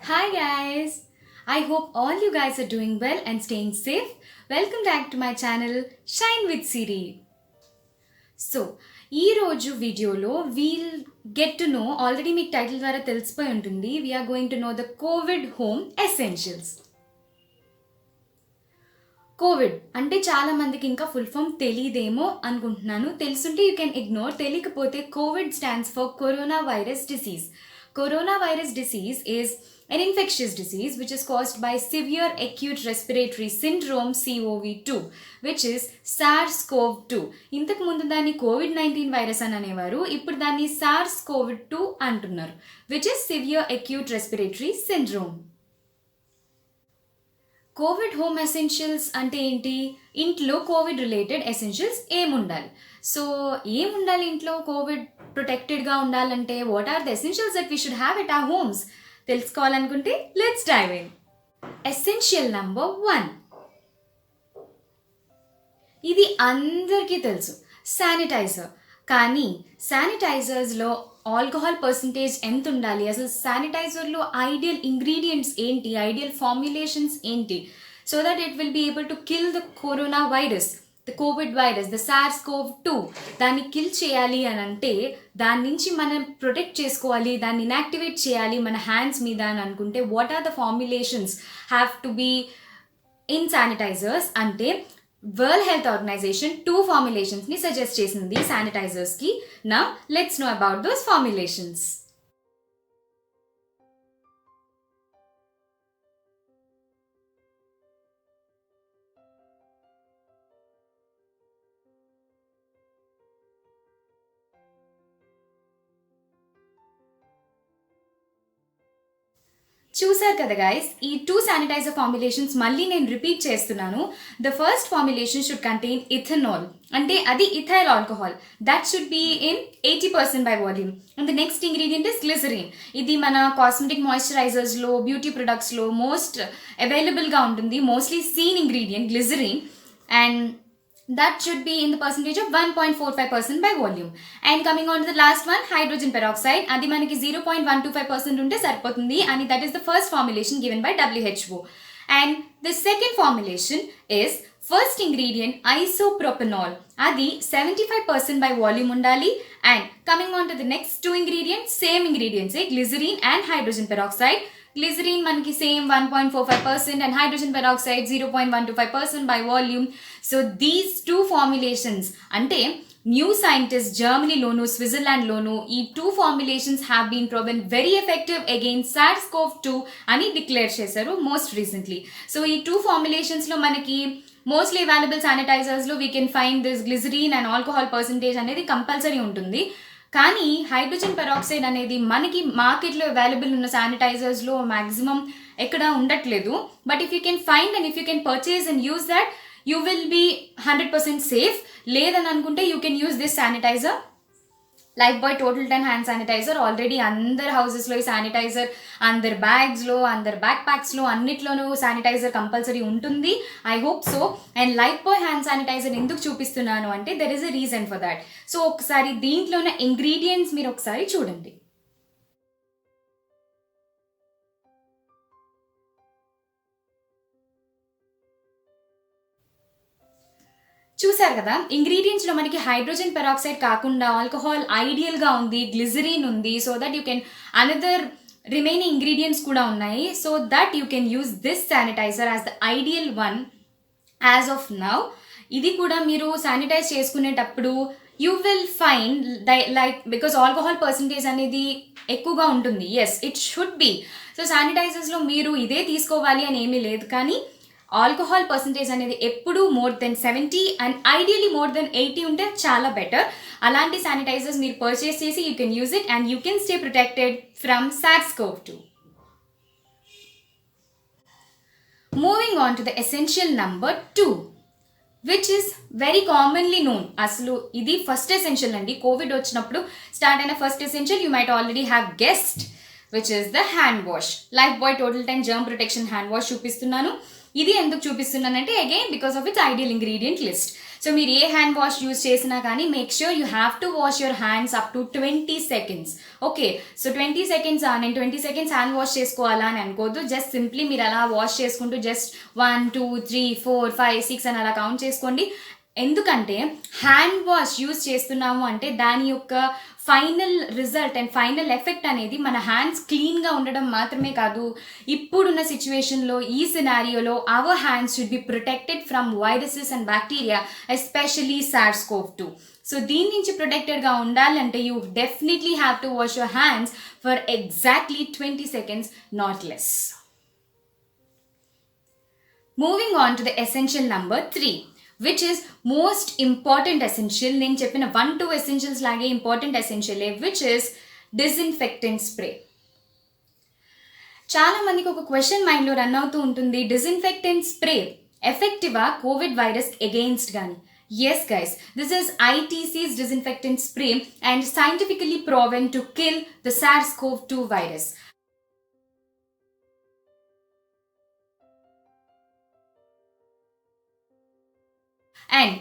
Hi guys! I hope all you guys are doing well and staying safe. Welcome back to my channel Shine with Siri. So ఈరోజు వీడియోలో we'll get to know already మీకు title ద్వారా తెలిసిపోయి ఉంటుంది we're going to know the COVID home essentials. COVID అంటే చాలా మందికి ఇంకా ఫుల్ ఫామ్ తెలియదేమో అనుకుంటున్నాను. తెలుసుంటే యూ కెన్ ఇగ్నోర్, తెలియకపోతే COVID stands for corona virus disease. Coronavirus disease is an infectious disease which is caused by severe acute respiratory syndrome COV2, which is SARS-CoV-2. ఇంతకు ముందు దాన్ని COVID-19 వైరస్ అని అనేవారు, ఇప్పుడు దాన్ని SARS-CoV-2 అంటున్నారు, which is severe acute respiratory syndrome. Covid home essentials అంటే ఏంటి? ఇంట్లో కోవిడ్ రిలేటెడ్ ఎసెన్షియల్స్ ఏముండాలి? సో ఏముండాలి ఇంట్లో కోవిడ్ ప్రొటెక్టెడ్గా ఉండాలంటే? What are the essentials that we should have at our homes? తెలుసుకోవాలనుకుంటే let's dive in. Essential number 1, ఇది అందరికీ తెలుసు, శానిటైజర్. కానీ శానిటైజర్స్లో ఆల్కహాల్ పర్సంటేజ్ ఎంత ఉండాలి, అసలు శానిటైజర్లో ఐడియల్ ఇంగ్రీడియంట్స్ ఏంటి, ఐడియల్ ఫార్ములేషన్స్ ఏంటి, so that it will be able to kill the corona virus, the Covid virus, the SARS-CoV-2. దాన్ని కిల్ చేయాలి అని అంటే దాని నుంచి మనం ప్రొటెక్ట్ చేసుకోవాలి, దాన్ని ఇన్యాక్టివేట్ చేయాలి మన హ్యాండ్స్ మీద అని అనుకుంటే what are the formulations have to be in sanitisers అంటే వరల్డ్ హెల్త్ ఆర్గనైజేషన్ 2 ఫార్ములేషన్స్ని సజెస్ట్ చేసింది శానిటైజర్స్కి. Now let's know about those formulations. చూసారు కదా గైస్, ఈ 2 శానిటైజర్ ఫార్ములేషన్స్ మళ్ళీ నేను రిపీట్ చేస్తున్నాను. The first formulation should contain ethanol, అంటే అది ethyl alcohol, that should be in 80% by volume. And the next ingredient is glycerin. ఇది మన కాస్మెటిక్ మాయిశ్చరైజర్స్లో, బ్యూటీ ప్రొడక్ట్స్లో మోస్ట్ అవైలబుల్గా ఉంటుంది, mostly seen ingredient glycerin, and that should be in the percentage of 1.45% by volume. And coming on to the last one, hydrogen peroxide, adi manaki 0.125% unte sarpotundi, and that is the first formulation given by WHO. And the second formulation is first ingredient isopropanol, adi 75% by volume undali. And coming on to the next 2 ingredients, same ingredients, glycerine and hydrogen peroxide. Glycerine మనకి same 1.45% and hydrogen peroxide 0.125% by volume. So these 2 formulations అంటే new scientist జర్మనీలోను స్విట్జర్లాండ్లోను ఈ 2 formulations have been proven very effective against SARS-CoV-2 అని declare చేశారు most recently. So ఈ 2 formulationsలో మనకి mostly available శానిటైజర్స్లో we can find this glycerine and alcohol percentage అనేది compulsory ఉంటుంది. కానీ హైడ్రోజన్ పెరాక్సైడ్ అనేది మనకి మార్కెట్లో అవైలబుల్ ఉన్న శానిటైజర్స్లో మ్యాక్సిమం ఎక్కడ ఉండట్లేదు. But if you can find and if you can purchase and use that, you will be 100% safe. లేదని అనుకుంటే you can use this sanitizer, Lifebuoy total 10 hand sanitizer. Already అందరి హౌసెస్లో ఈ శానిటైజర్, అందరి బ్యాగ్స్లో, అందరి బ్యాక్ ప్యాక్స్లో అన్నిట్లోనూ శానిటైజర్ కంపల్సరీ ఉంటుంది. I hope so. And Lifebuoy hand sanitizer ఎందుకు చూపిస్తున్నాను అంటే there is a reason for that. సో ఒకసారి దీంట్లో ఉన్న ఇంగ్రీడియంట్స్ మీరు ఒకసారి చూడండి. చూసారు కదా, ఇంగ్రీడియంట్స్లో మనకి హైడ్రోజన్ పెరాక్సైడ్ కాకుండా ఆల్కహాల్ ఐడియల్గా ఉంది, గ్లిజరిన్ ఉంది, so that you can another remaining ingredients కూడా ఉన్నాయి, so that you can use this sanitiser as the ideal one as of now. ఇది కూడా మీరు శానిటైజ్ చేసుకునేటప్పుడు you will find like because alcohol percentage అనేది ఎక్కువగా ఉంటుంది. Yes, it should be. So శానిటైజర్స్లో మీరు ఇదే తీసుకోవాలి అని ఏమీ లేదు, కానీ ఆల్కహాల్ పర్సంటేజ్ అనేది ఎప్పుడు more than 70 and ideally more than 80 ఉంటే చాలా బెటర్. అలాంటి శానిటైజర్స్ మీరు పర్చేస్ చేసి you can use it and you can stay protected from SARS-CoV-2. Moving on to the essential number 2, which is very commonly known. అసలు ఇది first essential అండి. COVID వచ్చినప్పుడు start అయిన first essential you might already have guessed, which is the hand wash. Lifebuoy total 10 germ protection hand wash చూపిస్తున్నాను. ఇది ఎందుకు చూపిస్తున్నానంటే again because of its ideal ingredient list. So మీరు ఏ hand wash use చేసినా కానీ make sure you have to wash your hands up to 20 seconds. Okay, so 20 seconds నేను 20 seconds hand wash చేసుకోవాలా అని అనుకోవద్దు. జస్ట్ సింప్లీ మీరు అలా వాష్ చేసుకుంటూ జస్ట్ 1 2 3 4 5 6 అని అలా కౌంట్ చేసుకోండి. ఎందుకంటే హ్యాండ్ వాష్ యూజ్ చేస్తున్నాము అంటే దాని యొక్క final result and final effect అనేది మన హ్యాండ్స్ క్లీన్గా ఉండడం మాత్రమే కాదు, ఇప్పుడున్న సిచ్యువేషన్లో ఈ సినారియోలో our hands should be protected from viruses and bacteria, especially SARS-CoV-2. So దీని నుంచి ప్రొటెక్టెడ్గా ఉండాలంటే you definitely have to wash your hands for exactly 20 seconds, not less. Moving on to the essential number 3, which is most important essential. నేను చెప్పిన 1-2 essentials లాగే important ఎసెన్షియలే, which is disinfectant spray. చాలా మందికి ఒక క్వశ్చన్ మైండ్లో రన్ అవుతూ ఉంటుంది, disinfectant spray ఎఫెక్టివా కోవిడ్ వైరస్ అగెయిన్స్ట్ కానీ? Yes guys, this is ITC's disinfectant spray and scientifically proven to kill the SARS-CoV-2 virus. And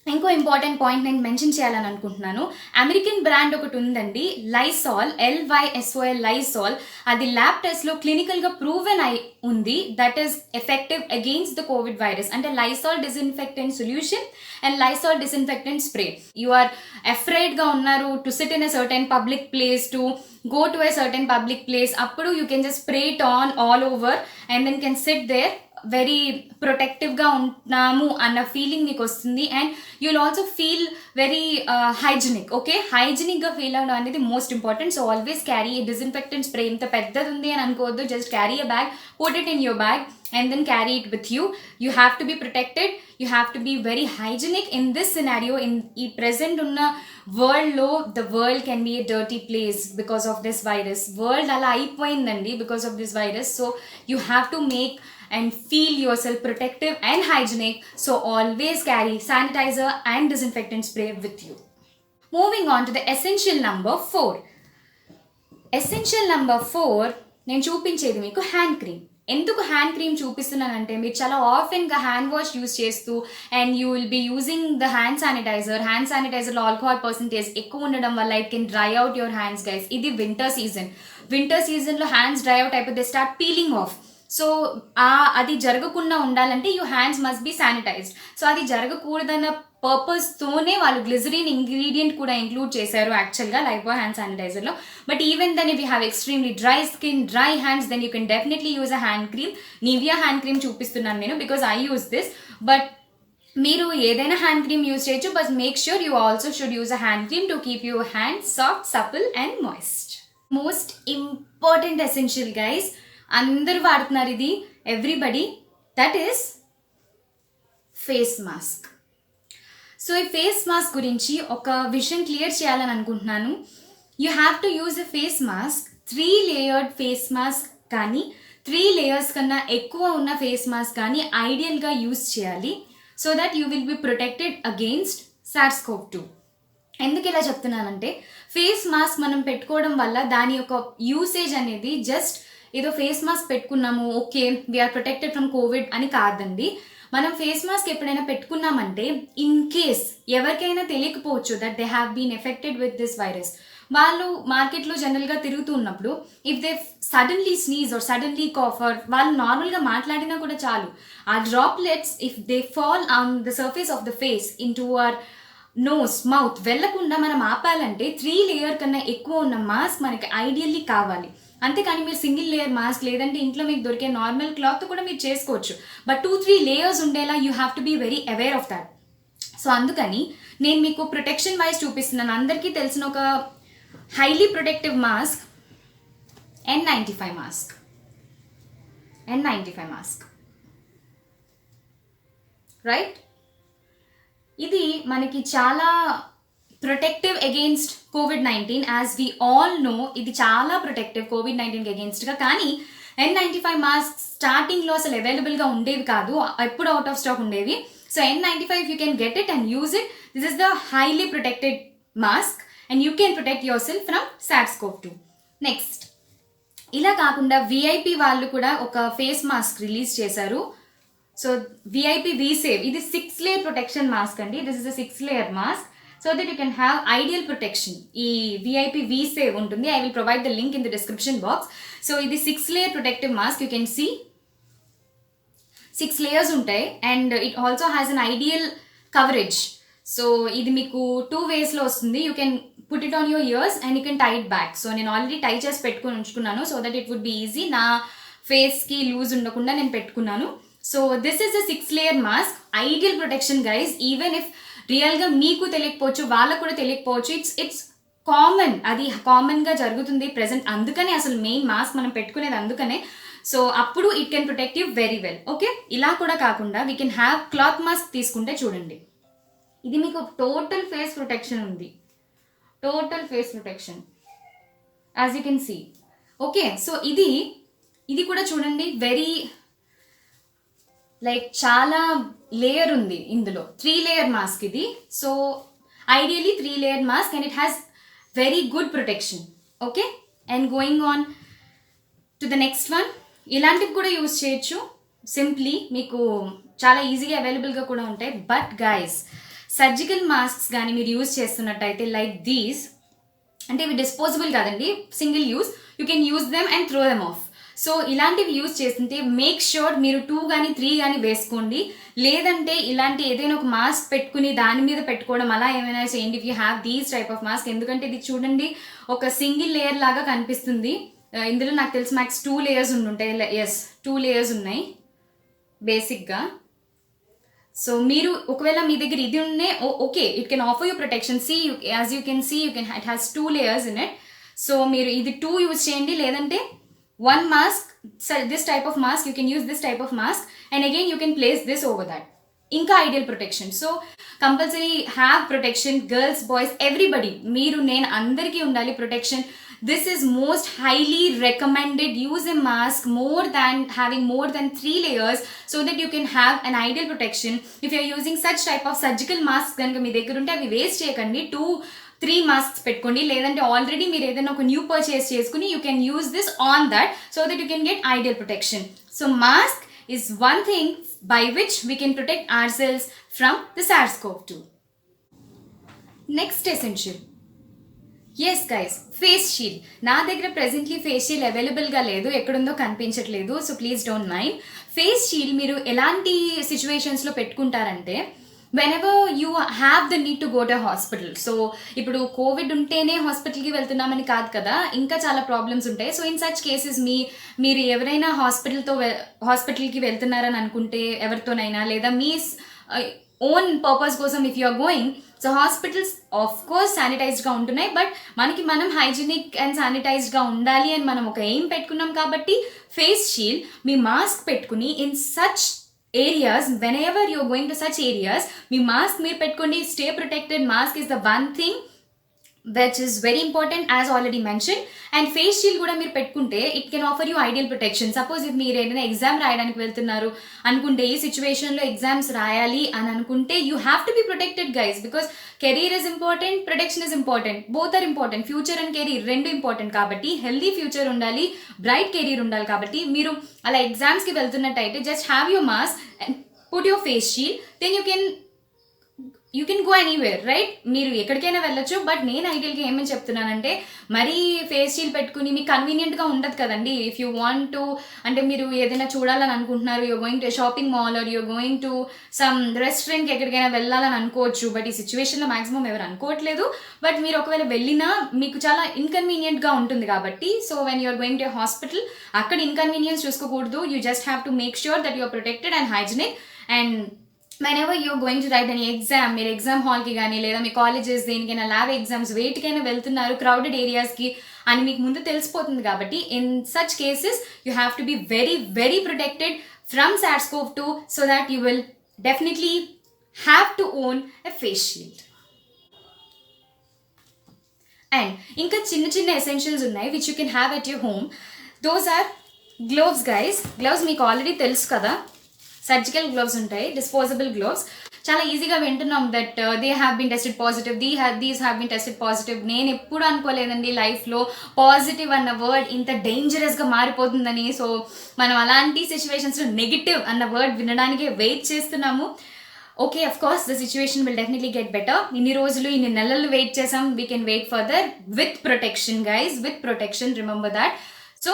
ఇంకో ఇంపార్టెంట్ పాయింట్ నేను మెన్షన్ చేయాలని అనుకుంటున్నాను. అమెరికన్ బ్రాండ్ ఒకటి ఉందండి, లైసాల్, LYSOL, లైసాల్. అది ల్యాబ్ టెస్ట్లో క్లినికల్గా ప్రూవెన్ అయి ఉంది that is effective against the Covid virus. అంటే Lysol disinfectant solution and Lysol disinfectant spray. You are అఫ్రైడ్గా ఉన్నారు to sit in a certain public place, to go to a certain public place, appudu you can just spray it on all over and then can sit there very ప్రొటెక్టివ్గా ఉంటున్నాము అన్న feeling మీకు వస్తుంది. And you will also feel very hygienic. Okay, హైజీనిక్గా feel అవ్వడం అనేది most important. So always carry a disinfectant spray. ఇంత పెద్దది ఉంది అని అనుకోవద్దు, just carry a bag, put it in your bag and then carry it with you. You have to be protected, you have to be very hygienic in this scenario. In the present unna world lo, the world can be a dirty place because of this virus. World ala ayipoyindandi because of this virus. So you have to make and feel yourself protective and hygienic. So always carry sanitizer and disinfectant spray with you. Moving on to the essential number 4. Essential number 4 నేను చూపించేది మీకు hand cream. ఎందుకు hand cream చూపిస్తున్నానంటే మీరు చాలా ఆఫెన్గా hand wash use చేస్తూ and you will be using the hand శానిటైజర్లో ఆల్కహాల్ పర్సంటేజ్ ఎక్కువ ఉండడం వల్ల it can dry out your hands guys. ఇది వింటర్ సీజన్లో హ్యాండ్స్ డ్రై అవుట్ అయిపోతే స్టార్ట్ పీలింగ్ ఆఫ్. సో అది జరగకుండా ఉండాలంటే you hands must be sanitised. So అది జరగకూడదన్న పర్పస్తోనే వాళ్ళు గ్లిజరిన్ ఇంగ్రీడియంట్ కూడా ఇంక్లూడ్ చేశారు యాక్చువల్గా లైఫ్బాయ్ హ్యాండ్ శానిటైజర్లో. But even then if you have extremely dry skin, dry hands, then you can definitely use a hand cream. Nivea hand cream చూపిస్తున్నాను నేను because I use this. But మీరు ఏదైనా hand cream use చేయొచ్చు, but make sure you also should use a hand cream to keep your hand soft, supple and moist. Most important essential guys, అందరూ వాడుతున్నారు ఇది, everybody, that is face mask. So ఈ face mask గురించి ఒక విషయం clear చేయాలని అనుకుంటున్నాను. You have to use a face mask, 3 layered face mask కానీ 3 లేయర్స్ కన్నా ఎక్కువ ఉన్న ఫేస్ మాస్క్ కానీ ఐడియల్గా యూజ్ చేయాలి. So that you will be protected against SARS-CoV-2. ఎందుకు ఇలా చెప్తున్నానంటే ఫేస్ మాస్క్ మనం పెట్టుకోవడం వల్ల దాని యొక్క యూసేజ్ అనేది జస్ట్ ఏదో ఫేస్ మాస్క్ పెట్టుకున్నాము okay we're protected from COVID అని కాదండి. మనం ఫేస్ మాస్క్ ఎప్పుడైనా పెట్టుకున్నామంటే ఇన్ కేస్ ఎవరికైనా తెలియకపోవచ్చు that they have been affected with this virus, వాళ్ళు మార్కెట్లో జనరల్గా తిరుగుతూ ఉన్నప్పుడు if they suddenly sneeze or suddenly cough or వాళ్ళు నార్మల్గా మాట్లాడినా కూడా చాలు, ఆ droplets if they fall on the surface of the face into our nose, mouth వెళ్లకుండా మనం ఆపాలంటే 3 లేయర్ కన్నా ఎక్కువ ఉన్న మాస్క్ మనకి ఐడియల్లీ కావాలి. అంతేకాని మీరు సింగిల్ లేయర్ మాస్క్ లేదంటే ఇంట్లో మీకు దొరికే నార్మల్ క్లాత్ కూడా మీరు చేసుకోవచ్చు. బట్ 2-3 లేయర్స్ ఉండేలా you have to be very aware of that. So అందుకని నేను మీకు ప్రొటెక్షన్ వైజ్ చూపిస్తున్నాను. అందరికీ తెలిసిన ఒక highly protective mask N95 mask. N95 mask right, ఇది మనకి చాలా protective against COVID-19. As we all know ఇది చాలా ప్రొటెక్టివ్ COVID-19కి అగెయిన్స్ట్గా. కానీ N95 మాస్క్ స్టార్టింగ్లో అసలు అవైలబుల్గా ఉండేవి కాదు, ఎప్పుడు అవుట్ ఆఫ్ స్టాక్ ఉండేవి. So N95 you can get it and use it. This is the highly protected mask and you can protect your self from SARS-CoV-2. Next, ఇలా కాకుండా VIP వాళ్ళు కూడా ఒక ఫేస్ మాస్క్ రిలీజ్ చేశారు. So VIP వి save ఇది 6 layer protection mask అండి. This is a 6 layer mask so that you can have ideal protection. ఈ VIP వి save ఉంటుంది. I will provide the link in the description box. So ఇది 6 layer protective mask. You can see 6 layers ఉంటాయి and it also has an ideal coverage. So ఇది మీకు 2 వేస్లో వస్తుంది. You can put it on your ears and you can tie it back. So నేను already tie చేసి పెట్టుకుని ఉంచుకున్నాను so that it would be easy. నా ఫేస్కి లూజ్ ఉండకుండా నేను పెట్టుకున్నాను. So this is a 6 layer mask. Ideal protection guys. Even if రియల్గా మీకు తెలియకపోవచ్చు, వాళ్ళకు కూడా తెలియకపోవచ్చు, ఇట్స్ కామన్. అది కామన్గా జరుగుతుంది ప్రెసెంట్. అందుకనే అసలు మెయిన్ మాస్క్ మనం పెట్టుకునేది అందుకనే. సో అప్పుడు it can protect you very well. Okay, ఇలా కూడా కాకుండా we can have cloth mask తీసుకుంటే చూడండి. ఇది మీకు టోటల్ ఫేస్ ప్రొటెక్షన్ ఉంది. Total face protection as you can see. Okay, so ఇది కూడా చూడండి వెరీ లైక్ చాలా లేయర్ ఉంది ఇందులో. 3 లేయర్ మాస్క్ ఇది. So ideally 3 layer mask and it has very good protection. Okay, and going on to the next one. ఇలాంటివి కూడా use చేయొచ్చు. సింప్లీ మీకు చాలా ఈజీగా అవైలబుల్గా కూడా ఉంటాయి. బట్ గైస్, సర్జికల్ మాస్క్స్ కానీ మీరు యూజ్ చేస్తున్నట్టయితే లైక్ దీస్, అంటే ఇవి డిస్పోజబుల్ కాదండి, single use. You can use them and throw them of. So ఇలాంటివి యూజ్ చేస్తుంటే మేక్ ష్యూర్ మీరు 2 కానీ 3 కానీ వేసుకోండి. లేదంటే ఇలాంటి ఏదైనా ఒక మాస్క్ పెట్టుకుని దాని మీద పెట్టుకోవడం అలా ఏమైనా చేయండి if you have these type of mask. ఎందుకంటే ఇది చూడండి ఒక సింగిల్ లేయర్ లాగా కనిపిస్తుంది. ఇందులో నాకు తెలిసి మ్యాక్స్ 2 లేయర్స్ ఉండుంటాయి. ఎస్, 2 లేయర్స్ ఉన్నాయి బేసిక్గా. సో మీరు ఒకవేళ మీ దగ్గర ఇది ఉండే okay, it can offer you protection. See as you can see it has 2 layers in it. So మీరు ఇది 2 యూజ్ చేయండి. లేదంటే 1 mask, this type of mask, you can use this type of mask and again you can place this over that. Inka ideal protection. So compulsory have protection, girls, boys, everybody. Meeru nen andariki undali protection. This is most highly recommended. Use a mask more than having more than 3 layers so that you can have an ideal protection. If you are using such type of surgical masks ganaka మీ దగ్గర ఉంటే అవి waste చేయకండి. 2-3 masks పెట్టుకోండి. లేదంటే already మీరు ఏదైనా ఒక new purchase చేసుకుని you can use this on that so that you can get ideal protection. So mask is one thing by which we can protect our cells from the SARS-CoV-2. Next essential, yes guys, face shield. నా దగ్గర ప్రెసెంట్లీ face shield అవైలబుల్గా లేదు, ఎక్కడుందో కనిపించట్లేదు. So please don't mind. Face shield మీరు ఎలాంటి సిచ్యువేషన్స్లో పెట్టుకుంటారంటే whenever you have the need to go to a hospital. So ఇప్పుడు కోవిడ్ ఉంటేనే హాస్పిటల్కి వెళ్తున్నామని కాదు కదా, ఇంకా చాలా ప్రాబ్లమ్స్ ఉంటాయి. సో ఇన్ సచ్ కేసెస్ మీరు ఎవరైనా హాస్పిటల్కి వెళ్తున్నారని అనుకుంటే ఎవరితోనైనా, లేదా మీ ఓన్ పర్పస్ కోసం if you are going, so hospitals of course శానిటైజ్డ్గా ఉంటున్నాయి. బట్ మనం హైజీనిక్ అండ్ శానిటైజ్డ్గా ఉండాలి అని మనం ఒక ఎయిమ్ పెట్టుకున్నాం. కాబట్టి ఫేస్ షీల్డ్ మీ మాస్క్ పెట్టుకుని in such areas, whenever you're going to such areas, me mask మీరు పెట్టుకోండి. Stay protected. Mask is the one thing which is very important as already mentioned. And face shield కూడా మీరు పెట్టుకుంటే it can offer you ideal protection. Suppose if మీరు ఏదైనా exam రాయడానికి వెళ్తున్నారు అనుకుంటే, ఈ సిచ్యువేషన్లో ఎగ్జామ్స్ రాయాలి అని అనుకుంటే you have to be protected guys. Because career is important, protection is important, both are important. Future and career రెండు ఇంపార్టెంట్. కాబట్టి హెల్దీ ఫ్యూచర్ ఉండాలి, బ్రైట్ కెరీర్ ఉండాలి. కాబట్టి మీరు అలా ఎగ్జామ్స్కి వెళ్తున్నట్టయితే just have your mask and put your face shield, then you can go anywhere, right? మీరు ఎక్కడికైనా వెళ్ళొచ్చు. బట్ నేను ఐడియల్గా ఏమని చెప్తున్నానంటే, మరీ ఫేస్ షీల్డ్ పెట్టుకుని మీకు కన్వీనియంట్గా ఉండదు కదండి. ఇఫ్ యూ వాంట్ టు, అంటే మీరు ఏదైనా చూడాలని అనుకుంటున్నారు, you're going to shopping mall or you're going to some రెస్టారెంట్కి ఎక్కడికైనా వెళ్ళాలని అనుకోవచ్చు. బట్ ఈ సిచ్యువేషన్లో మాక్సిమం ఎవరు అనుకోవట్లేదు. బట్ మీరు ఒకవేళ వెళ్ళినా మీకు చాలా ఇన్కన్వీనియంట్గా ఉంటుంది. కాబట్టి so when you're going to hospital, అక్కడ ఇన్కన్వీనియన్స్ చూసుకోకూడదు. You just have to make sure that you're protected and hygienic. And whenever you're going to write any exam, మీరు ఎగ్జామ్ హాల్కి కానీ లేదా మీ కాలేజెస్ దేనికైనా ల్యాబ్ ఎగ్జామ్స్ వేటికైనా వెళ్తున్నారు క్రౌడెడ్ ఏరియాస్కి అని మీకు ముందు తెలిసిపోతుంది. కాబట్టి in such cases you have to be very very protected from SARS-CoV-2 so that you will definitely have to own a face shield. And ఇంకా చిన్న చిన్న ఎసెన్షియల్స్ ఉన్నాయి which you can have at your home. Those are gloves guys. Gloves మీకు already తెలుసు కదా, surgical gloves ఉంటాయి, disposable gloves. చాలా ఈజీగా వింటున్నాం that they have been tested positive, these have been tested positive. నేను ఎప్పుడు అనుకోలేదండి లైఫ్లో పాజిటివ్ అన్న వర్డ్ ఇంత డేంజరస్గా మారిపోతుందని. సో మనం అలాంటి సిచ్యువేషన్స్లో నెగిటివ్ అన్న వర్డ్ వినడానికే వెయిట్ చేస్తున్నాము. Okay, of course the situation will definitely get better. ఇన్ని రోజులు ఇన్ని నెలలు వెయిట్ చేసాం, we can wait further with protection guys, with protection, remember that. So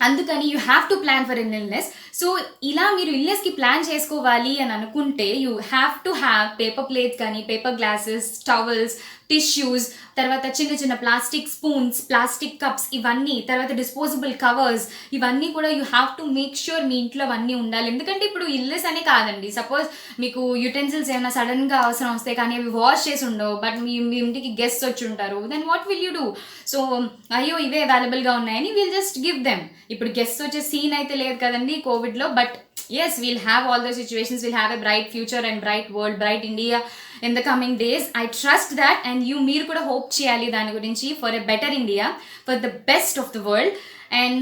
అందుకని you have to plan for an illness. So ఇలా మీరు ఇల్నెస్కి ప్లాన్ చేసుకోవాలి అని అనుకుంటే you have to have paper plates కానీ, పేపర్ గ్లాసెస్, టవల్స్, టిష్యూస్, తర్వాత చిన్న చిన్న ప్లాస్టిక్ స్పూన్స్, ప్లాస్టిక్ కప్స్, ఇవన్నీ, తర్వాత డిస్పోజబుల్ కవర్స్, ఇవన్నీ కూడా you have to make sure మీ ఇంట్లో అవన్నీ ఉండాలి. ఎందుకంటే ఇప్పుడు ఇల్నెస్ అనే కాదండి, సపోజ్ మీకు యుటెన్సిల్స్ ఏమైనా సడన్గా అవసరం వస్తే కానీ అవి వాష్ చేసి ఉండవు, బట్ మీ ఇంటికి గెస్ట్ వచ్చి ఉంటారు, then what will you do? So అయ్యో ఇవే అవైలబుల్గా ఉన్నాయని విల్ జస్ట్ గివ్ దెమ్. ఇప్పుడు గెస్ట్ వచ్చే సీన్ అయితే లేదు కదండి కోవిడ్లో, but yes, we'll have all those situations, we'll have a bright future and bright world, bright India in the coming days. I trust that, and మీరు కూడా hope చేయాలి దాని గురించి, for a better India, for the best of the world. And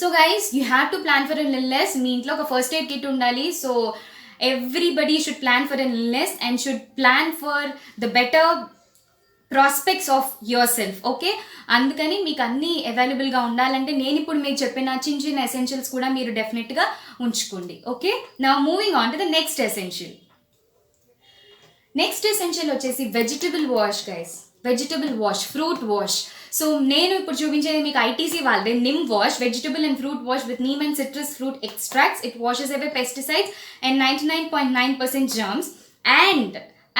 so guys, you have to plan for an illness. మీ ఇంట్లో ఒక first aid kit ఉండాలి. So everybody should plan for an illness and should plan for the better prospects of your self. Okay, అందుకని మీకు అన్నీ అవైలబుల్గా ఉండాలంటే నేను ఇప్పుడు మీకు చెప్పిన చిన్న చిన్న ఎసెన్షియల్స్ కూడా మీరు డెఫినెట్గా ఉంచుకోండి. Okay, now moving on to the next essential. Next essential వచ్చేసి vegetable wash guys. Vegetable wash, fruit wash. So నేను ఇప్పుడు చూపించేది మీకు ఐటీసీ వాళ్ళదే Nimwash, vegetable and fruit wash with neem and citrus fruit extracts. It washes away pesticides and 99.9% germs.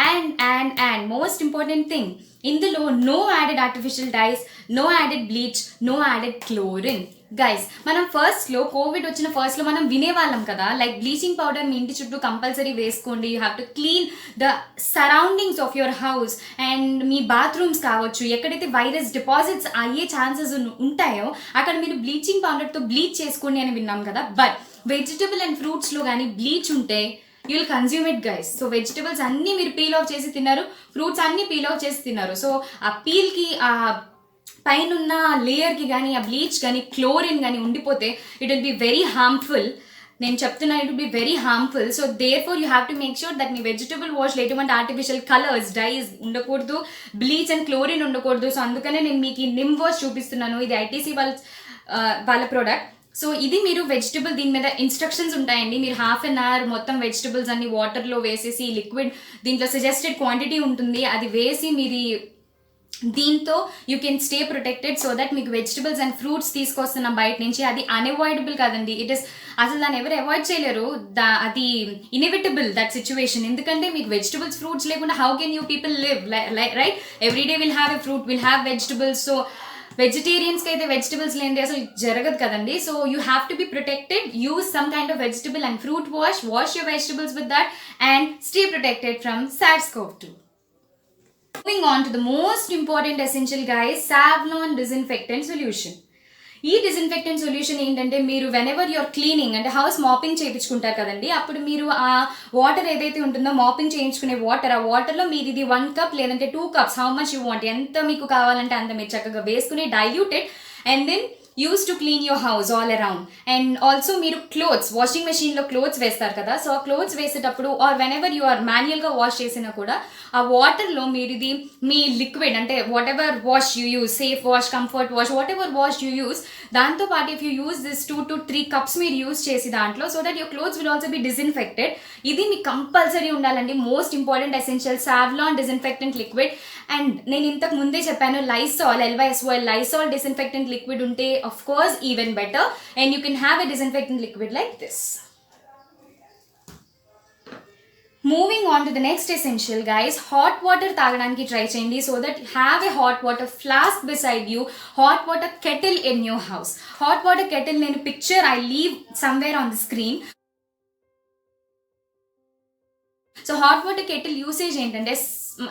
And most important thing, ఇందులో no added artificial dyes, no added bleach, no added chlorine. Guys, మనం ఫస్ట్లో Covid వచ్చిన ఫస్ట్లో మనం వినేవాళ్ళం కదా, like bleaching powder మీ ఇంటి చుట్టూ compulsory వేసుకోండి, you have to clean the surroundings of your house and me bathrooms కావచ్చు, ఎక్కడైతే వైరస్ డిపాజిట్స్ అయ్యే ఛాన్సెస్ ఉంటాయో అక్కడ మీరు బ్లీచింగ్ పౌడర్తో బ్లీచ్ చేసుకోండి అని విన్నాం కదా. బట్ వెజిటబుల్ అండ్ ఫ్రూట్స్లో కానీ బ్లీచ్ ఉంటే you will consume it guys. So vegetables అన్నీ మీరు పీల్ ఆఫ్ చేసి తిన్నారు, ఫ్రూట్స్ అన్నీ పీల్ ఆఫ్ చేసి తిన్నారు. సో ఆ పీల్కి, ఆ పైన లేయర్కి కానీ, ఆ బ్లీచ్ కానీ, క్లోరిన్ కానీ ఉండిపోతే it will be very harmful. నేను చెప్తున్నాను, it will be very harmful. So therefore you have to make sure that మీ వెజిటబుల్ వాష్లో ఎటువంటి ఆర్టిఫిషియల్ కలర్స్, డైస్ ఉండకూడదు, బ్లీచ్ అండ్ క్లోరిన్ ఉండకూడదు. సో అందుకనే నేను మీకు ఈ నిమ్ వాష్ చూపిస్తున్నాను. ఇది ఐటీసీ వాళ్ళ ప్రోడక్ట్. సో ఇది మీరు వెజిటబుల్, దీని మీద ఇన్స్ట్రక్షన్స్ ఉంటాయండి. మీరు హాఫ్ అన్ అవర్ మొత్తం వెజిటబుల్స్ అన్ని వాటర్లో వేసేసి, లిక్విడ్ దీంట్లో సజెస్టెడ్ క్వాంటిటీ ఉంటుంది, అది వేసి మీరు దీంతో you can stay protected. So that మీకు వెజిటబుల్స్ అండ్ ఫ్రూట్స్ తీసుకొస్తున్నాం బయట నుంచి, అది అన్అవాయిడబుల్ కాదండి. ఇట్ ఇస్ అసలు దాన్ని ఎవరు అవాయిడ్ చేయలేరు, అది ఇన్ఎవిటబుల్ దట్ సిచ్యువేషన్. ఎందుకంటే మీకు వెజిటబుల్స్, ఫ్రూట్స్ లేకుండా how can you people live, right? Every day will have a fruit, will have vegetables. So వెజిటేరియన్స్కి అయితే వెజిటబుల్స్ లేనిది అసలు జరగదు కదండి. So you have to be protected, use some kind of vegetable and fruit wash, wash your vegetables with that and stay protected from SARS-CoV-2. Moving on to the most important essential guys, Savlon disinfectant solution. ఈ disinfectant solution ఏంటంటే, మీరు whenever your cleaning అంటే house mopping చేయించుకుంటారు కదండి, అప్పుడు మీరు ఆ water ఏదైతే ఉంటుందో మాపింగ్ చేయించుకునే వాటర్, ఆ వాటర్లో మీరు ఇది 1 cup లేదంటే 2 cups, how much you want, ఎంత మీకు కావాలంటే అంత మీరు చక్కగా వేసుకుని diluted and then use to clean your house all around. And also మీరు క్లోత్స్, వాషింగ్ మెషిన్లో క్లోత్స్ వేస్తారు కదా, సో ఆ క్లోత్స్ వేసేటప్పుడు ఆర్ వెనెవర్ యు ఆర్ మాన్యువల్గా వాష్ చేసినా కూడా ఆ వాటర్లో మీరు ఇది మీ లిక్విడ్ అంటే whatever wash you use, safe wash, Comfort wash, whatever wash you use, దాంతో పాటు if you use this 2 to 3 cups మీరు యూస్ చేసి దాంట్లో, so that your clothes will also be disinfected. ఇది మీకు కంపల్సరీ ఉండాలండి, most important essential, Savlon disinfectant liquid. And నేను ఇంతకు ముందే చెప్పాను, LYSOL Lysol disinfectant liquid ఉంటే of course even better, and you can have a disinfectant liquid like this. Moving on to the next essential guys, hot water తాగడానికి try చేయండి. So that have a hot water flask beside you, hot water kettle in your house. Hot water kettle నేను picture I leave somewhere on the screen. So hot water kettle usage ఏంటంటే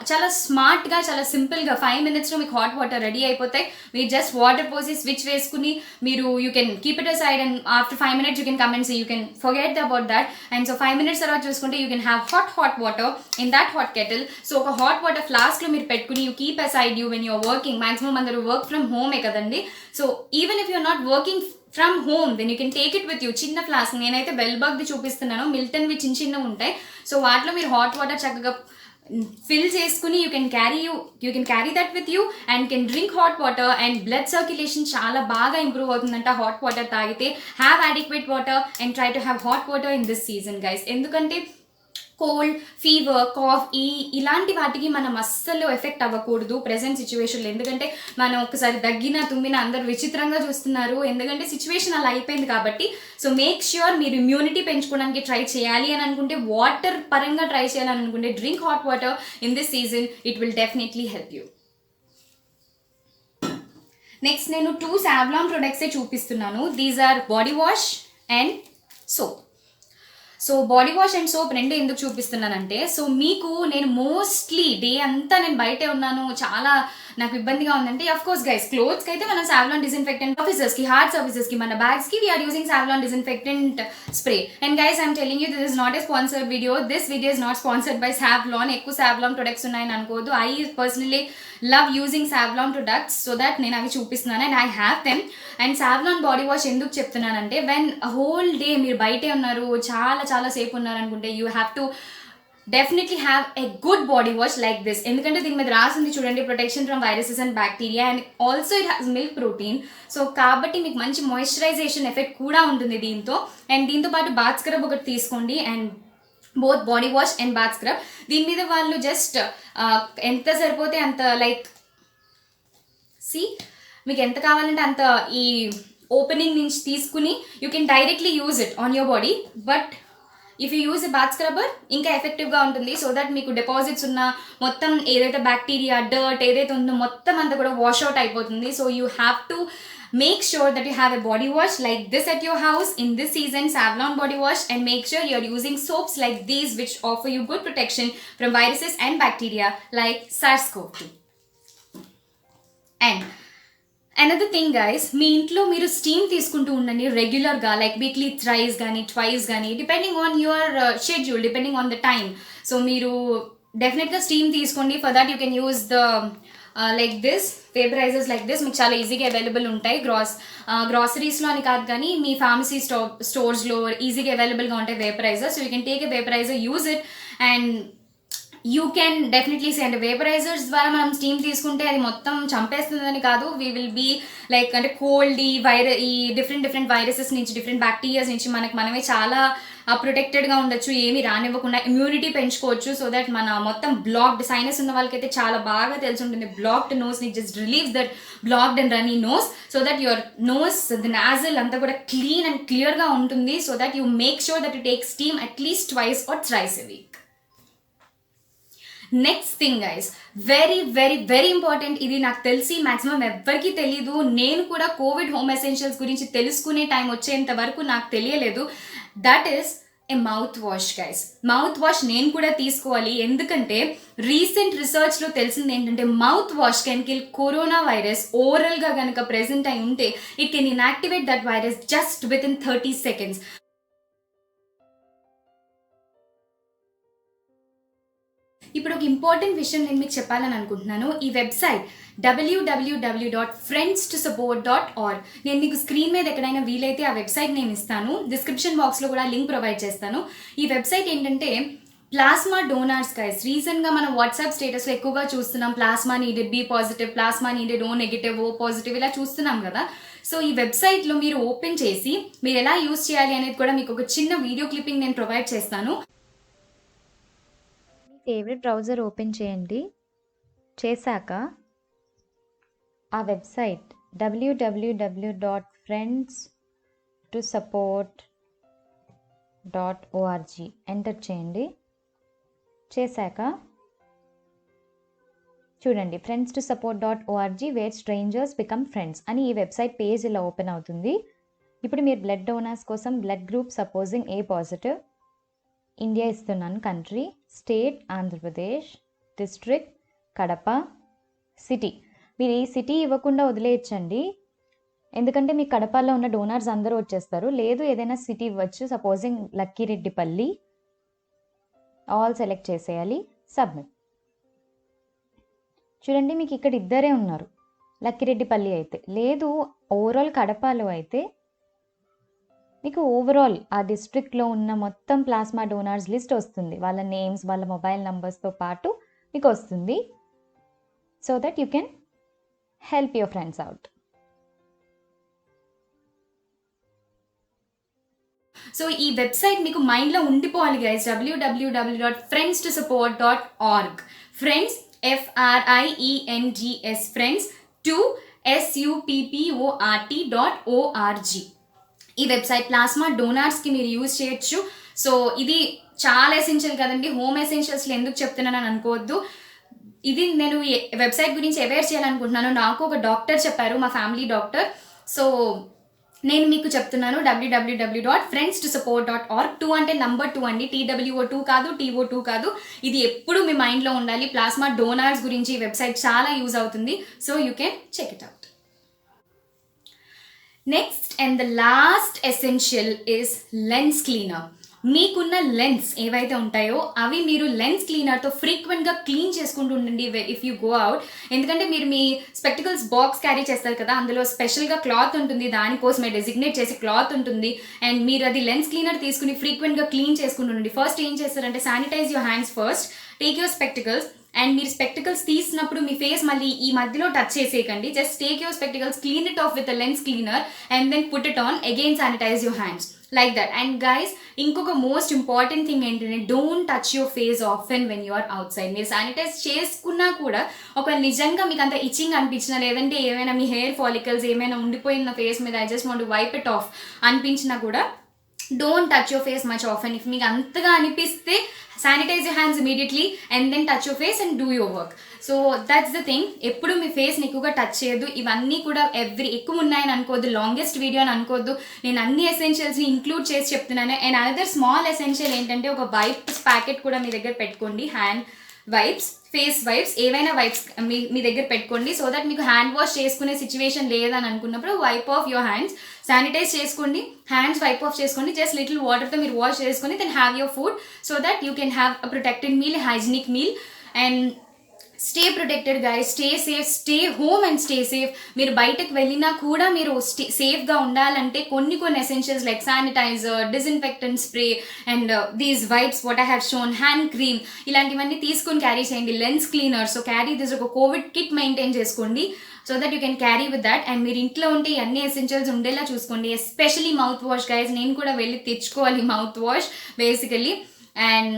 చాలా స్మార్ట్గా, చాలా సింపుల్గా 5 minutesలో మీకు hot water ready అయిపోతాయి. మీరు just water పోసి స్విచ్ వేసుకుని మీరు you can keep it aside and after 5 minutes you can come and see, you can forget about that. And so 5 minutes తర్వాత చూసుకుంటే you can have hot water in that hot kettle. So ఒక hot water ఫ్లాస్క్లో మీరు పెట్టుకుని you keep aside you when you're working. Maximum అందరూ work from హోమే కదండి. So even if you're not working from home then you can take it with you. చిన్న flask, నేనైతే బెల్బర్గ్ది చూపిస్తున్నాను, మిల్టన్వి చిన్న చిన్నవి ఉంటాయి. సో వాటిలో మీరు హాట్ వాటర్ చక్కగా ఫిల్ చేసుకుని you can carry that with you and can drink hot water. And blood circulation చాలా బాగా ఇంప్రూవ్ అవుతుందంట హాట్ వాటర్ తాగితే. Have adequate water and try to have hot water in this season guys. ఎందుకంటే cold, fever, cough ఇలాంటి వాటికి మనం అస్సలు effect అవ్వకూడదు ప్రెసెంట్ సిచ్యువేషన్లో. ఎందుకంటే మనం ఒకసారి దగ్గినా తుమ్మినా అందరు విచిత్రంగా చూస్తున్నారు, ఎందుకంటే సిచ్యువేషన్ అలా అయిపోయింది కాబట్టి. సో మేక్ ష్యూర్ మీరు ఇమ్యూనిటీ పెంచుకోవడానికి ట్రై చేయాలి అని అనుకుంటే, వాటర్ పరంగా ట్రై చేయాలని అనుకుంటే, drink hot water in this season. It will definitely help you. Next నేను 2 సావ్లాన్ ప్రొడక్ట్సే చూపిస్తున్నాను. These are body wash and soap. So body wash and soap రెండు ఎందుకు చూపిస్తున్నానంటే, సో మీకు నేను మోస్ట్లీ డే అంతా నేను బయటే ఉన్నాను, చాలా నాకు ఇబ్బందిగా ఉందంటే, అఫ్ కోర్స్ గైస్ క్లోత్స్కి అయితే మనం సావ్లాన్ డిస్ఇన్ఫెక్టెంట్, ఆఫీసర్స్కి, హార్డ్ సర్వీసెస్కి, మన బ్యాగ్స్కి we're using Savlon disinfectant spray. And guys I'm telling you, this is not a sponsored video. This video is not sponsored by Savlon. ఎక్కువ సావ్లాన్ ప్రొడక్ట్స్ ఉన్నాయని అనుకోవద్దు. I personally love using Savlon products, so that నేను అవి చూపిస్తున్నాను and I have them. And Savlon body wash ఎందుకు చెప్తున్నానంటే, when whole day మీరు బయటే ఉన్నారు, చాలా సేపు ఉన్నారు అనుకుంటే, you have to definitely have a good body wash like this. ఎందుకంటే దీని మీద రాసింది చూడండి, protection from viruses and bacteria and also it has milk protein. So కాబట్టి మీకు మంచి మాయిశ్చరైజేషన్ ఎఫెక్ట్ కూడా ఉంటుంది దీంతో. అండ్ దీంతో పాటు బాత్ స్క్రబ్ ఒకటి తీసుకోండి, and both body wash and bath scrub. దీని మీద వాళ్ళు జస్ట్ ఎంత సరిపోతే అంత, లైక్ మీకు ఎంత కావాలంటే అంత ఈ ఓపెనింగ్ నుంచి తీసుకుని you can directly use it on your body. But if you use a bath scrubber ఇంకా ఎఫెక్టివ్గా ఉంటుంది. సో దట్ మీకు డిపాజిట్స్ ఉన్న మొత్తం ఏదైతే బ్యాక్టీరియా, డర్ట్ ఏదైతే ఉందో మొత్తం అంతా కూడా వాష్ అవుట్ అయిపోతుంది. So you have to make sure that you have a body wash like this at your house in this season, Savlon body wash, and make sure you're using soaps like these which offer you good protection from viruses and bacteria like SARS-CoV-2. And another thing guys, మీ ఇంట్లో మీరు steam తీసుకుంటూ ఉండండి రెగ్యులర్గా, like weekly thrice కానీ twice కానీ, depending on your schedule, depending on the time. So మీరు డెఫినెట్గా స్టీమ్ తీసుకోండి. For that you can use the like this vaporisers like this. మీకు చాలా ఈజీగా అవైలబుల్ ఉంటాయి గ్రాసరీస్లో అని కాదు కానీ మీ ఫార్మసీ స్టోర్స్లో ఈజీగా అవైలబుల్గా ఉంటాయి vaporisers. So you can take a vaporiser, use it, and you can definitely say. అంటే వేపరైజర్స్ ద్వారా మనం స్టీమ్ తీసుకుంటే అది మొత్తం చంపేస్తుందని కాదు, వీ విల్ బీ లైక్ అంటే కోల్డ్, ఈ డిఫరెంట్ వైరసెస్ నుంచి, డిఫరెంట్ బ్యాక్టీరియాస్ నుంచి మనమే చాలా ప్రొటెక్టెడ్గా ఉండొచ్చు, ఏమి రానివ్వకుండా ఇమ్యూనిటీ పెంచుకోవచ్చు. సో దట్ మన మొత్తం బ్లాక్డ్, సైనస్ ఉన్న వాళ్ళకైతే చాలా బాగా తెలిసి ఉంటుంది, బ్లాక్డ్ నోస్ని just relieves that blocked and runny nose. So that your nose, the nasal అంతా కూడా క్లీన్ అండ్ క్లియర్గా ఉంటుంది. So that you make sure that you take steam at least twice or thrice a week. Next thing guys, very important. ఇది నాకు తెలిసి maximum ఎవ్వరికీ తెలీదు. నేను కూడా కోవిడ్ హోమ్ ఎసెన్షియల్స్ గురించి తెలుసుకునే టైం వచ్చేంత వరకు నాకు తెలియలేదు. That is a mouth wash guys. Mouth wash నేను కూడా తీసుకోవాలి, ఎందుకంటే రీసెంట్ రీసెర్చ్లో తెలిసింది ఏంటంటే, mouth wash can kill corona virus. ఓరల్గా కనుక ప్రెజెంట్ అయి ఉంటే it can inactivate that virus just within 30 seconds. ఇప్పుడు ఒక ఇంపార్టెంట్ విషయం నేను మీకు చెప్పాలని అనుకుంటున్నాను. ఈ వెబ్సైట్ www.friendstosupport.org, నేను మీకు స్క్రీన్ మీద ఎక్కడైనా వీలైతే ఆ వెబ్సైట్ నేను ఇస్తాను, డిస్క్రిప్షన్ బాక్స్లో కూడా లింక్ ప్రొవైడ్ చేస్తాను. ఈ వెబ్సైట్ ఏంటంటే ప్లాస్మా డోనార్స్ గైస్. రీసెంట్గా మనం వాట్సాప్ స్టేటస్లో ఎక్కువగా చూస్తున్నాం, plasma needed, B positive, plasma needed, O negative, O positive, ఇలా చూస్తున్నాం కదా. సో ఈ వెబ్సైట్లో మీరు ఓపెన్ చేసి మీరు ఎలా యూజ్ చేయాలి అనేది కూడా మీకు ఒక చిన్న వీడియో క్లిప్పింగ్ నేను ప్రొవైడ్ చేస్తాను. ఫేవరెట్ బ్రౌజర్ ఓపెన్ చేయండి. చేశాక ఆ వెబ్సైట్ www.friendstosupport.org ఎంటర్ చేయండి. చేశాక చూడండి, friendstosupport.org wear strangers become friends అని ఈ వెబ్సైట్ పేజ్ ఇలా ఓపెన్ అవుతుంది. ఇప్పుడు మీరు బ్లడ్ డోనర్స్ కోసం బ్లడ్ గ్రూప్ సపోజింగ్ ఏ పాజిటివ్, ఇండియా ఇస్తున్నాను, country, state Andhra Pradesh, district Kadapa, city. మీరు ఈ సిటీ ఇవ్వకుండా వదిలేయచ్చండి, ఎందుకంటే మీ కడపలో ఉన్న డోనర్స్ అందరూ వచ్చేస్తారు. లేదు ఏదైనా సిటీ ఇవ్వచ్చు, సపోజింగ్ లక్కిరెడ్డిపల్లి, ఆల్ సెలెక్ట్ చేసేయాలి, సబ్మిట్. చూడండి మీకు ఇక్కడ ఇద్దరే ఉన్నారు లక్కిరెడ్డిపల్లి అయితే. లేదు ఓవరాల్ కడపలో అయితే మీకు ఓవరాల్ ఆ డిస్ట్రిక్ట్లో ఉన్న మొత్తం ప్లాస్మా డోనార్స్ లిస్ట్ వస్తుంది. వాళ్ళ నేమ్స్, వాళ్ళ మొబైల్ నంబర్స్తో పాటు మీకు వస్తుంది. So that you can help your friends out. So ఈ వెబ్సైట్ మీకు మైండ్లో ఉండిపోవాలి guys, www.friendstosupport.org. Friends FRIENDS friends to SUPPORT.org. ఈ వెబ్సైట్ ప్లాస్మా డోనార్స్కి మీరు యూజ్ చేయొచ్చు. సో ఇది చాలా ఎసెన్షియల్ కదండి, హోమ్ ఎసెన్షియల్స్లో ఎందుకు చెప్తున్నానని అనుకోవద్దు. ఇది నేను వెబ్సైట్ గురించి అవేర్ చేయాలనుకుంటున్నాను. నాకు ఒక డాక్టర్ చెప్పారు, మా ఫ్యామిలీ డాక్టర్. సో నేను మీకు చెప్తున్నాను www.friendstosupport.org. 2 అంటే నంబర్ 2 అండి, TWO2 కాదు, TO2 కాదు. ఇది ఎప్పుడు మీ మైండ్లో ఉండాలి. ప్లాస్మా డోనార్స్ గురించి ఈ వెబ్సైట్ చాలా యూజ్ అవుతుంది. So you can check it out. Next and the last essential is lens cleaner. మీకున్న లెన్స్ ఏవైతే ఉంటాయో అవి మీరు లెన్స్ క్లీనర్తో ఫ్రీక్వెంట్గా క్లీన్ చేసుకుంటూ ఉండండి ఇఫ్ యూ గో అవుట్. ఎందుకంటే మీరు మీ స్పెక్టికల్స్ బాక్స్ క్యారీ చేస్తారు కదా, అందులో స్పెషల్గా క్లాత్ ఉంటుంది, దానికోసమే డెసిగ్నేట్ చేసి క్లాత్ ఉంటుంది. అండ్ మీరు అది లెన్స్ క్లీనర్ తీసుకుని ఫ్రీక్వెంట్గా క్లీన్ చేసుకుంటూ ఉండండి. ఫస్ట్ ఏం చేస్తారంటే sanitise your hands first, take your spectacles. And మీరు స్పెక్టికల్స్ తీసినప్పుడు మీ ఫేస్ మళ్ళీ ఈ మధ్యలో టచ్ చేసేయకండి. Just take your spectacles, clean it off with a lens cleaner and then put it on, again sanitise your hands like that. And guys, ఇంకొక most important thing ఏంటంటే don't touch your face often when you are outside. మీరు sanitise చేసుకున్నా కూడా ఒకవేళ నిజంగా మీకు అంత itching అనిపించినా, లేదంటే ఏమైనా మీ హెయిర్ ఫాలికల్స్ ఏమైనా ఉండిపోయిన ఫేస్ మీద I just want to wipe it off అనిపించినా కూడా don't touch your face much often. If మీకు అంతగా అనిపిస్తే sanitize your hands immediately and then touch your face and do your work. So that's the thing. ఎప్పుడు మీ ఫేస్ని ఎక్కువగా touch చేయొద్దు. ఇవన్నీ కూడా ఎక్కువ ఉన్నాయని అనుకోవద్దు, లాంగెస్ట్ వీడియో అని అనుకోవద్దు. నేను అన్ని ఎసెన్షియల్స్ని ఇంక్లూడ్ చేసి చెప్తున్నాను. అండ్ అనదర్ స్మాల్ ఎసెన్షియల్ ఏంటంటే ఒక వైప్స్ ప్యాకెట్ కూడా మీ దగ్గర పెట్టుకోండి. హ్యాండ్ వైప్స్, ఫేస్ వైప్స్, ఏవైనా వైప్స్ మీ దగ్గర పెట్టుకోండి. సో దట్ మీకు హ్యాండ్ వాష్ చేసుకునే సిచ్యువేషన్ లేదని అనుకున్నప్పుడు wipe off your hands, sanitize చేసుకోండి, హ్యాండ్స్ వైప్ ఆఫ్ చేసుకోండి, జస్ట్ లిటిల్ వాటర్తో మీరు వాష్ చేసుకొని then have your food so that you can have a protected meal, hygienic meal. And stay protected guys, stay safe, stay home and stay safe. మీరు బయటకు వెళ్ళినా కూడా మీరు సేఫ్గా ఉండాలంటే కొన్ని essentials like sanitizer, disinfectant spray and these wipes what I have shown, hand cream, ఇలాంటివన్నీ తీసుకొని క్యారీ చేయండి. Lens cleaner, so carry this, ఒక కోవిడ్ కిట్ మెయింటైన్ చేసుకోండి so that you can carry with that. And మీరు ఇంట్లో ఉంటే అన్ని essentials ఉండేలా చూసుకోండి, ఎస్పెషలీ మౌత్ వాష్ గైస్. నేను కూడా వెళ్ళి తెచ్చుకోవాలి mouth wash basically. And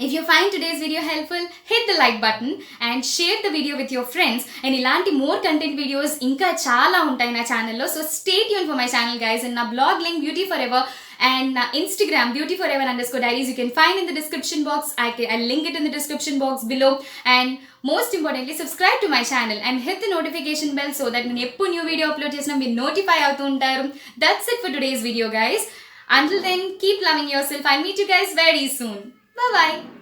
if you find today's video helpful, hit the like button and share the video with your friends. And ilanti more content videos inka chaala untayi na channel lo, so stay tuned for my channel guys. And na blog link Beauty Forever and na Instagram beautyforever_diaries you can find in the description box. I'll link it in the description box below. And most importantly, subscribe to my channel and hit the notification bell so that when eppu new video upload chesina meer notify avutu untaru. That's it for today's video guys. Until then, keep loving yourself. I'll meet you guys very soon. Bye bye.